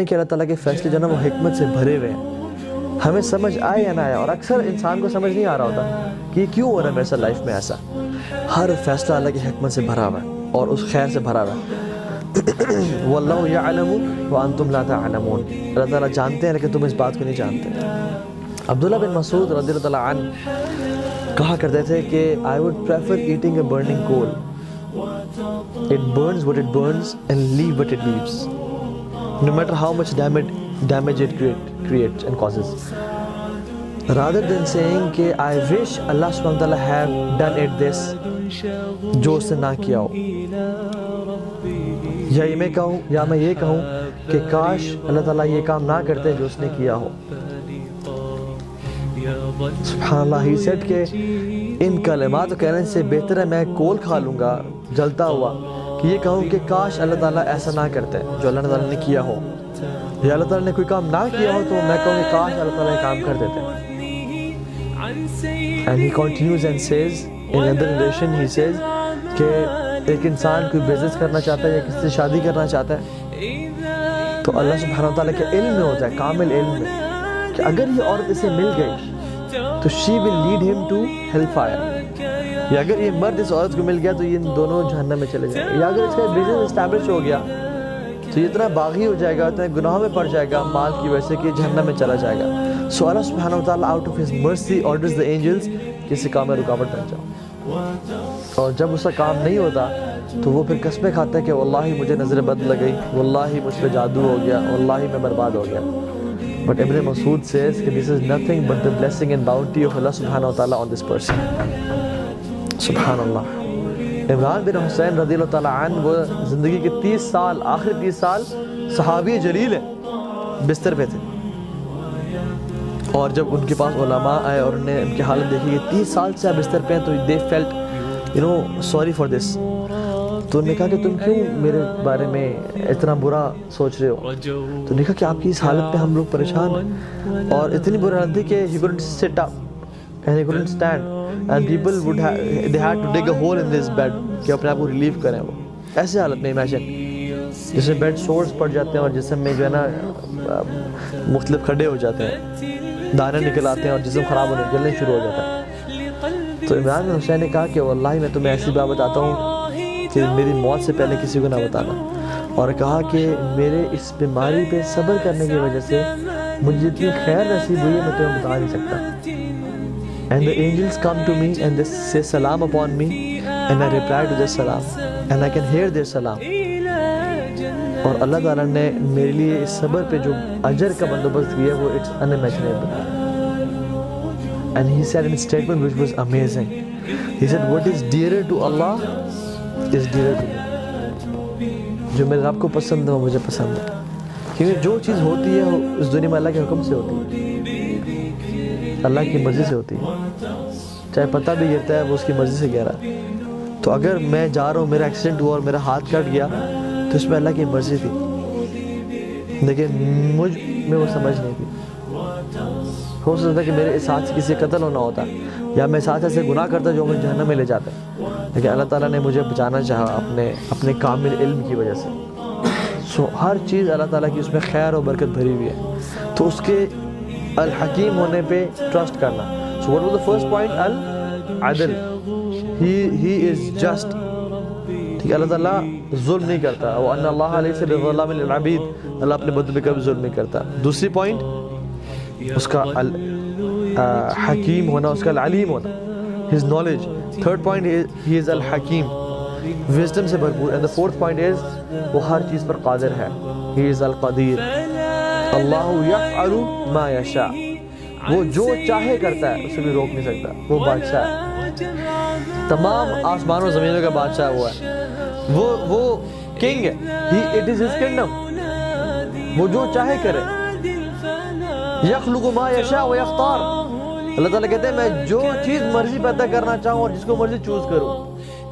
کہ اللہ تعالیٰ کے فیصلے جو نا وہ حکمت سے بھرے ہوئے ہیں، ہمیں سمجھ آئے یا نہ آیا، اور اکثر انسان کو سمجھ نہیں آ رہا ہوتا کہ یہ کیوں ہو رہا ہے میرے ساتھ لائف میں ایسا. ہر فیصلہ اللہ کی حکمت سے بھرا ہوا ہے اور اس خیر سے بھرا ہوا ہے. واللہ یعلم وانتم لا تعلمون، اللہ تعالیٰ جانتے ہیں لیکن تم اس بات کو نہیں جانتے. عبداللہ بن مسعود رضی اللہ تعالیٰ عنہ کہا کرتے تھے کہ I would prefer eating a burning coal. It burns what it burns and leave what it leaves, no matter how much damage it creates and causes, rather than saying کہ I wish Allah subhanahu wa ta'ala have done it this، جو اس نے نہ کیا ہو، یا میں یہ کہوں کہ کاش اللہ تعالیٰ یہ کام نہ کرتے جو اس نے کیا ہو. سبحان اللہ. ہی سیڈ کہ ان کلمات کہنے سے بہتر ہے میں کول کھا لوں گا جلتا ہوا کہ یہ کہوں کہ کاش اللہ تعالیٰ ایسا نہ کرتے جو اللہ تعالیٰ نے کیا ہو، یا اللہ تعالیٰ نے کوئی کام نہ کیا ہو تو میں کہوں کہ کاش اللہ تعالیٰ یہ کام کر دیتے. And he continues and says in another narration he says کہ ایک انسان کوئی بزنس کرنا چاہتا ہے یا کسی سے شادی کرنا چاہتا ہے تو اللہ سبحانہ وتعالیٰ کے علم میں ہوتا ہے، کامل علم میں، کہ اگر یہ عورت اسے مل گئی تو she will lead him to hellfire، یا اگر یہ مرد اس عورت کو مل گیا تو یہ دونوں جہنم میں چلے جائیں گے، یا اگر اس کا بزنس اسٹیبلش ہو گیا تو یہ اتنا باغی ہو جائے گا، اتنا گناہوں میں پڑ جائے گا مال کی وجہ سے کہ جہنم میں چلا جائے گا. سو اللہ سبحانہ وتعالیٰ out of his mercy orders the angels کہ اس کام میں رکاوٹ بن جاؤ، اور جب اس کا کام نہیں ہوتا تو وہ پھر قسمیں کھاتا ہے کہ واللہ مجھے نظر بد لگ گئی، واللہ مجھ پہ جادو ہو گیا، واللہ میں برباد ہو گیا. But Ibn Masud says کہ this is nothing but the blessing and bounty of Allah subhanahu wa ta'ala on this person. سبحان اللہ. عمران بن حسین رضی اللہ تعالیٰ عنہ وہ زندگی کے 30 سال، آخری 30 سال صحابی جلیل ہیں، بستر پہ تھے، اور جب ان کے پاس علماء آئے اور انہوں نے ان کی حالت دیکھی کہ 30 سال سے آپ بستر پہ ہیں تو they felt sorry for this. تو انہوں نے کہا کہ تم کیوں میرے بارے میں اتنا برا سوچ رہے ہو؟ تو انہوں نے کہا کہ آپ کی اس حالت پہ ہم لوگ پریشان ہیں، اور اتنی بری حالت تھی کہ he couldn't sit up and he couldn't stand and people they had to dig a hole in this bed کہ اپنے آپ کو ریلیف کریں. وہ ایسے حالت میں امیجن جس میں بیڈ سورس پڑ جاتے ہیں اور جسم میں جو ہے نا مختلف کھڈے ہو جاتے ہیں، دانے نکل آتے ہیں اور جسم خراب ہونے جلنے شروع ہو جاتا ہے. تو عمران بن حسین نے کہا کہ واللہ میں تمہیں ایسی بات بتاتا ہوں کہ میری موت سے پہلے کسی کو نہ بتانا، اور کہا کہ میرے اس بیماری پہ صبر کرنے کی وجہ سے مجھے جتنی خیر نصیب ہوئی ہے میں تمہیں بتا نہیں سکتا. And the angels come to me and they say salam upon me and I reply to their salam and I can hear their salam. اور اللہ تعالیٰ نے میرے لیے اس صبر پہ جو اجر کا بندوبست کیا وہ it's unimaginable. And he said in a statement which was amazing. He said what is dearer to Allah is dearer to me. جو میرے رب کو پسند ہے وہ مجھے پسند ہے، کیونکہ جو چیز ہوتی ہے اس دنیا میں اللہ کے حکم سے ہوتی ہے، اللہ کی مرضی سے ہوتی ہے. چاہے پتہ بھی گرتا ہے وہ اس کی مرضی سے گرا ہے. تو اگر میں جا رہا ہوں، میرا ایکسیڈنٹ ہوا اور میرا ہاتھ کٹ گیا تو اس میں اللہ کی مرضی تھی، لیکن مجھ میں وہ سمجھ نہیں تھی. ہو سکتا ہے کہ میرے اس ہاتھ سے کسی قتل ہونا ہوتا یا میں اس ہاتھ سے گناہ کرتا جو مجھے جہنم میں لے جاتا ہے، لیکن اللہ تعالیٰ نے مجھے بچانا چاہا اپنے کامل علم کی وجہ سے. سو ہر چیز اللہ تعالیٰ کی اس میں خیر و برکت بھری ہوئی ہے، تو اس کے الحکیم ہونے پہ ٹرسٹ کرنا. So what was the first point? العدل. He is just. ٹھیک ہے، اللہ تعالیٰ ظلم نہیں کرتا، وَأَنَّ اللَّهَ لَيْسَ بِظَلَّامٍ لِلْعَبِيدِ، اللہ اپنے بندوں پہ کبھی ظلم نہیں کرتا. دوسری پوائنٹ اس کا حکیم ہونا، اس کا العلیم ہونا، his knowledge. Third point is he is الحکیم، wisdom سے بھرپور. And the fourth point is وہ ہر چیز پر قادر ہے، he is القدیر. اللہ یفعل ما یشاء، وہ جو چاہے کرتا ہے، اسے بھی روک نہیں سکتا. وہ بادشاہ ہے، تمام آسمان و زمینوں کا بادشاہ وہ ہے، وہ کنگ ہے. It is his kingdom. وہ جو چاہے کرے. یخلق ما یشاء و یختار، اللہ تعالیٰ کہتے ہیں میں جو چیز مرضی پیدا کرنا چاہوں اور جس کو مرضی چوز کروں،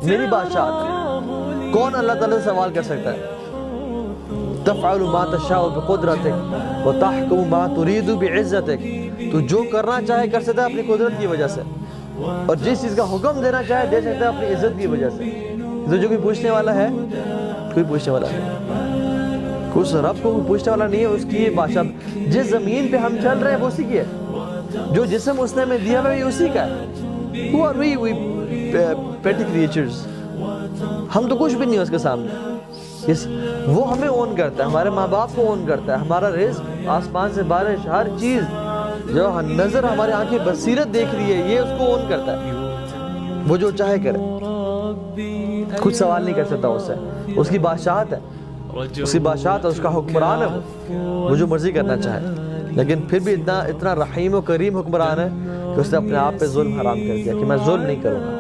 میری بادشاہت ہے. کون اللہ تعالیٰ سے سوال کر سکتا ہے؟ تفعل ما تشاء بقدرتک وتحکم ما ترید بعزتک، تو جو کرنا چاہے کر سکتا ہے اپنی قدرت کی وجہ سے، اور جس چیز کا حکم دینا چاہے دے سکتا ہے اپنی عزت کی وجہ سے. تو جو کوئی پوچھنے والا ہے، کوئی پوچھنے والا ہے، اس رب کو پوچھنے والا نہیں ہے، اس کی یہ بادشاہ. جس زمین پہ ہم چل رہے ہیں وہ اسی کی ہے، جو جسم اس نے ہمیں دیا ہوا ہے یہ اسی کا ہے. Who are we petty creatures؟ ہم تو کچھ بھی نہیں ہے اس کے سامنے. وہ ہمیں اون کرتا ہے، ہمارے ماں باپ کو اون کرتا ہے، ہمارا رزق، آسمان سے بارش، ہر چیز جو نظر ہمارے آنکھیں بصیرت دیکھ رہی ہے یہ اس کو اون کرتا ہے. وہ جو چاہے کرے، کچھ سوال نہیں کر سکتا اس سے. اس کی بادشاہت ہے، اس کی بادشاہت ہے، اس کا حکمران ہے، وہ جو مرضی کرنا چاہے. لیکن پھر بھی اتنا رحیم و کریم حکمران ہے کہ اس نے اپنے آپ پہ ظلم حرام کر دیا کہ میں ظلم نہیں کروں گا.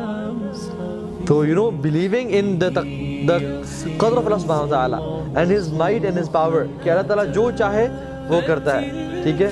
تو believing in the قدر of اللہ سبحانہ وتعالی and his might and his power کہ اللہ تعالیٰ جو چاہے وہ کرتا ہے. ٹھیک ہے.